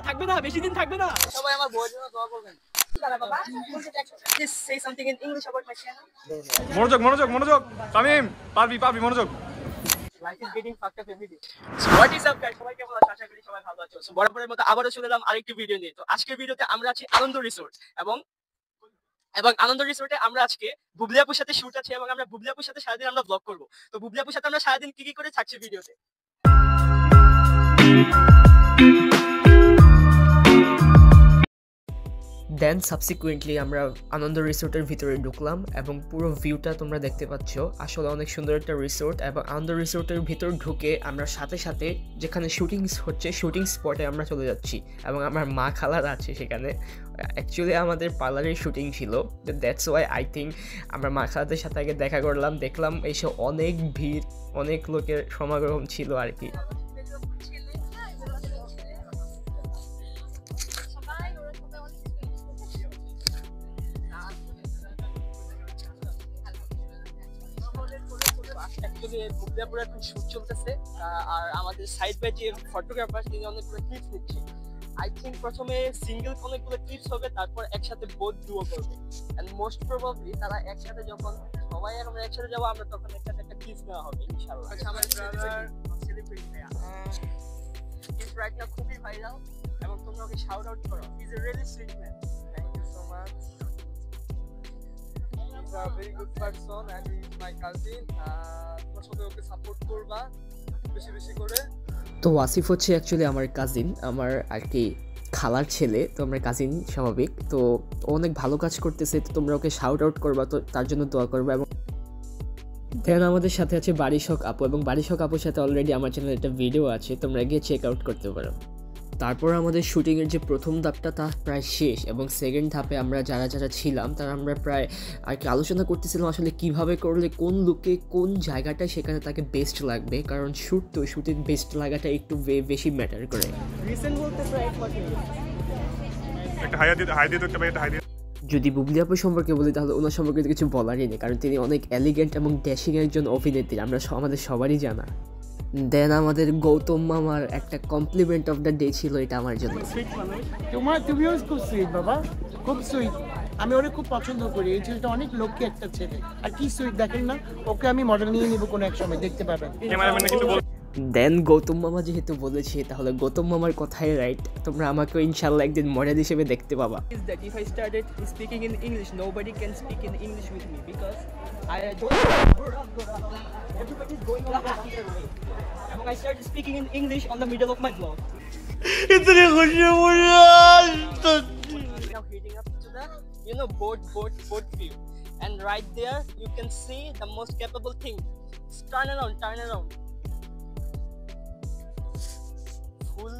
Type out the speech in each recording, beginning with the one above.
থাকবে না বেশি দিন থাকবে না সবাই আমার বউয়ের জন্য দোয়া করবেন Just say something in English about my channel. মনোযোগ তামিম পারবি মনোযোগ Life is getting fucked up every day. So what is up guys? সবাই কেমন আছেন? আশা করি সবাই ভালো আছেন। সো বরাবরের মতো আবারো চলে এলাম আরেকটি ভিডিও নিয়ে। তো আজকের ভিডিওতে আমরা আছি আনন্দ রিসোর্ট এবং আনন্দ রিসোর্টে আমরা আজকে বুবলি আপুর সাথে শুট আছে এবং আমরা বুবলি আপুর সাথে সারাদিন আমরা ব্লগ করব। তো বুবলি আপুর সাথে আমরা সারাদিন কি করে থাকছি ভিডিওতে। দেন সাবসিকুয়েন্টলি আমরা আনন্দ রিসোর্টের ভিতরে ঢুকলাম এবং পুরো ভিউটা তোমরা দেখতে পাচ্ছ। আসলে অনেক সুন্দর একটা রিসোর্ট এবং আনন্দ রিসোর্টের ভিতর ঢুকে আমরা সাথে সাথে যেখানে শুটিং হচ্ছে শুটিং স্পটে আমরা চলে যাচ্ছি এবং আমার মা খালারা আছে সেখানে। অ্যাকচুয়ালি আমাদের পার্লারের শুটিং ছিল, দ্যাটস ওয়াই আই থিঙ্ক আমরা মা খালাদের সাথে আগে দেখা করলাম, দেখলাম এসে অনেক ভিড়, অনেক লোকের সমাগম ছিল আর কি। বুবলিয়াপুরে এখন শুট চলতেছে আর আমাদের সাইড বাই যে ফটোগ্রাফার তিনি অনেকগুলো ক্লিপস নিচ্ছে। আই থিঙ্ক প্রথমে সিঙ্গেল অনেকগুলো ক্লিপস হবে, তারপর একসাথে বোথ ডুও করবে এন্ড মোস্ট প্রবাবলি তারা একসাথে যখন সবাই আমরা একসাথে যাবো আমরা তখন একসাথে একটা ক্লিপস নেওয়া হবে ইনশাআল্লাহ। আমার brother celebrity is right now খুবই ভাইরাল এবং তোমরা ওকে শাউট আউট করো। He is a really sweet man. Thank you so much. He's a very good person and he's my cousin. তোমরা সবাই ওকে সাপোর্ট করবা বেশি করে। তো ওয়াসিফ হচ্ছে অ্যাকচুয়ালি আমার কাজিন, আমার আর কি খালার ছেলে, তো আমরা কাজিন স্বাভাবিক। তো ও অনেক ভালো কাজ করতেছে, তো তোমরা ওকে শাউট আউট করবা, তো তার জন্য দোয়া করবা। এবং দেন আমাদের সাথে আছে বারিশক আপু এবং বারিশক আপুর সাথে অলরেডি আমার চ্যানেলে একটা ভিডিও আছে, তোমরা গিয়ে চেক আউট করতে পারো। তারপর আমাদের শুটিংয়ের যে প্রথম ধাপটা তা প্রায় শেষ এবং সেকেন্ড ধাপে আমরা যারা ছিলাম তারা আমরা প্রায় আর কি আলোচনা করতেছিলাম আসলে কিভাবে করলে কোন লুকে কোন জায়গাটায় সেখানে তাকে বেস্ট লাগবে, কারণ শ্যুট তো শ্যুটের বেস্ট লাগাটা একটু বেশি ম্যাটার করে। রিসেন্ট বলতে প্রায় এক মাস একটা হাই দিয়ে যদি বুবলি আপু সম্পর্কে বলি তাহলে ওনার সম্পর্কে কিছু বলারই নেই, কারণ তিনি অনেক এলিগেন্ট এবং ড্যাশিং একজন অভিনেত্রী, আমরা আমাদের সবারই জানা। দেন আমাদের গৌতম মামার একটা কমপ্লিমেন্ট অফ দ্য ডে ছিল এটা আমার জন্য। তুমিও খুব সুইট বাবা, খুব সুইট, আমি ওরে খুব পছন্দ করি। এই ছেলেটা অনেক লক্ষ্মী একটা ছেলে, আর কি সুইট দেখেন না, ওকে আমি মডেল নিয়ে নিব কোনো এক সময়, দেখতে পাবেন। দেন গৌতম মামা যেহেতু বলেছে তাহলে গৌতম মামার কথাই রাইট, তোমরা আমাকে ইনশাআল্লাহ একদিন মডেল হিসেবে দেখতে পাবা। Is that if I started speaking in English nobody can speak in English with me because I don't everybody is going on their way. And I started speaking in English on the middle of my vlog. इतनी खुशी मुझे now heading up to the boat view and right there you can see the most capable thing. Turn around ফুল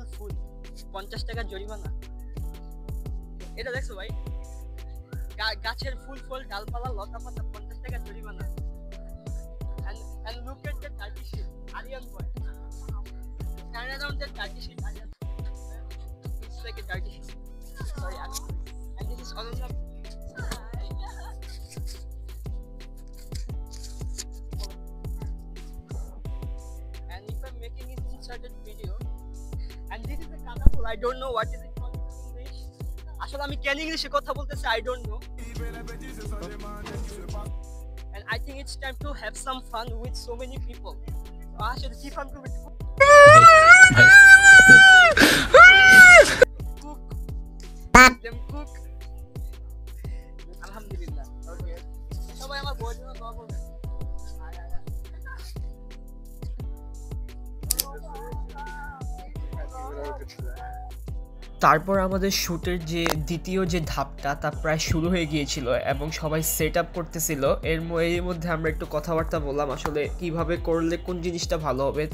50 টাকা জরিমানা। এটা দেখছো ভাই, গাছের ফুল ফল ডালপালা লতা পাতা 50 টাকা জরিমানা। and look at the dirty shit Aryan boy, turn around that dirty shit Aryan, it's like a dirty shit, sorry and this is Ananya. And if I'm making it inserted video and this is a colorful, I don't know what is it called in English. আসলে আমি কেন ইংলিশে কথা বলতেছি I don't know. And I think it's time to have some fun with so many people. I should keep on doing cook. Them cook. Alhamdulillah. Okay. সবাই আমার বউয়ের জন্য দোয়া করবেন। তারপর আমাদের শ্যুটের যে দ্বিতীয় যে ধাপটা তা প্রায় শুরু হয়ে গিয়েছিল এবং সবাই সেট আপ করতেছিল। এর মধ্যে আমরা একটু কথাবার্তা বললাম আসলে কিভাবে করলে কোন জিনিসটা ভালো হবে।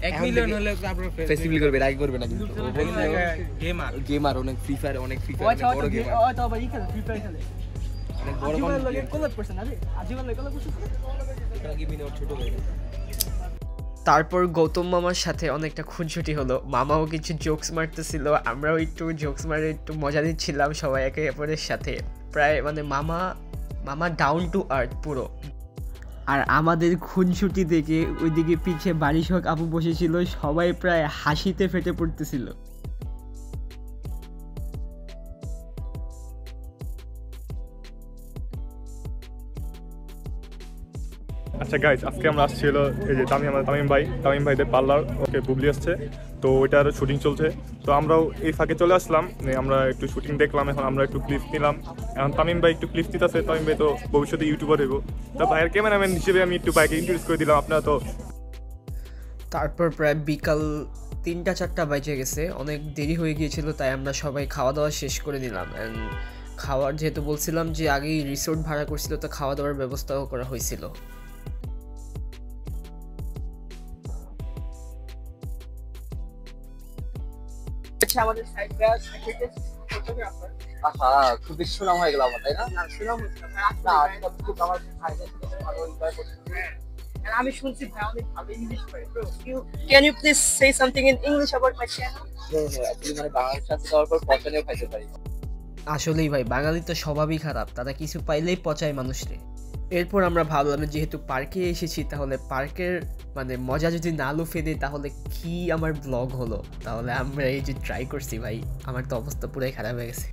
$1 মিলিয়ন হলে আপনারা ফেস্টিভ্যাল করবে, লাইক করবে না কিন্তু ও বলছে গেমার অনেক ফ্রি ফায়ার বড় গেমার। ও তো ভাই খেলে ফ্রি ফায়ার খেলে অনেক বড় জীবনের লগে কোলাব করছেন আরে আজীবন লগে কোলাব করছেন, এটা কি মিনি ছোট হয়ে গেছে। তারপর গৌতম মামার সাথে অনেকটা খুনসুটি হলো, মামাও কিছু জোকস মারতেছিল, আমরাও একটু জোকস মারে একটু মজা নিচ্ছিলাম সবাই একে অপরের সাথে। প্রায় মানে মামা ডাউন টু আর্থ পুরো। আর আমাদের খুনসুটি দেখে ওইদিকে পিছে বারিশ হক আপু বসেছিল, সবাই প্রায় হাসিতে ফেটে পড়তেছিল। আচ্ছা গাইজ, আজকে আমরা আসছি হলো এই যে তামিম ভাইদের পার্লার, ওকে বুবলি আসছে, তো ওইটার শুটিং চলছে। তো আমরাও এই ফাঁকে চলে আসলাম, আমরা একটু শুটিং দেখলাম, এখন আমরা একটু ক্লিপ নিলাম। এখন তামিম ভাই একটু ক্লিপ দিতেছে, তামিম ভাই তো ভবিষ্যতে ইউটিউবার হইব, তা ভাইয়ের ক্যামেরাম্যান হিসেবে আমি একটু বাইকে ইন্ট্রোডিউস করে দিলাম আপনারা তো। তারপর প্রায় বিকাল 3-4 বাজে গেছে, অনেক দেরি হয়ে গিয়েছিল, তাই আমরা সবাই খাওয়া দাওয়া শেষ করে নিলাম। অ্যান্ড খাওয়ার যেহেতু বলছিলাম যে আগেই রিসোর্ট ভাড়া করছিল, তো খাওয়া দাওয়ার ব্যবস্থাও করা হয়েছিল। খুব বেশি সুনাম হয়ে গেল আমার, তাই না? আমি শুনছি ভাই অনেক ভালো ইংলিশ পারে bro. Can you please say something in English about my channel? মানে বাংলাদেশ সাথে যাওয়ার পর পছন্দেও খাইতে পারি। আসলেই ভাই, বাঙালি তো স্বভাবই খারাপ, তারা কিছু পাইলেই পচায় মানুষকে। এরপর আমরা ভাবলাম যেহেতু পার্কে এসেছি, তাহলে পার্কের মানে মজা যদি না লুফে দিই তাহলে কি আমার ব্লগ হলো। তাহলে আমরা এই যে ট্রাই করছি ভাই, আমার তো অবস্থা পুরাই খারাপ হয়ে গেছে।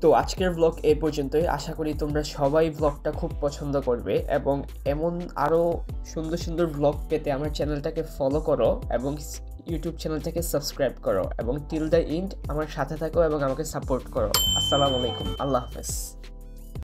তো আজকের ব্লগ এই পর্যন্তই। আশা করি তোমরা সবাই ব্লগটা খুব পছন্দ করবে, এবং এমন আরও সুন্দর সুন্দর ব্লগ পেতে আমার চ্যানেলটাকে ফলো করো এবং ইউটিউব চ্যানেলটাকে সাবস্ক্রাইব করো, এবং টিল দ্য এন্ড আমার সাথে থাকো এবং আমাকে সাপোর্ট করো। আসসালামু আলাইকুম, আল্লাহ হাফেজ।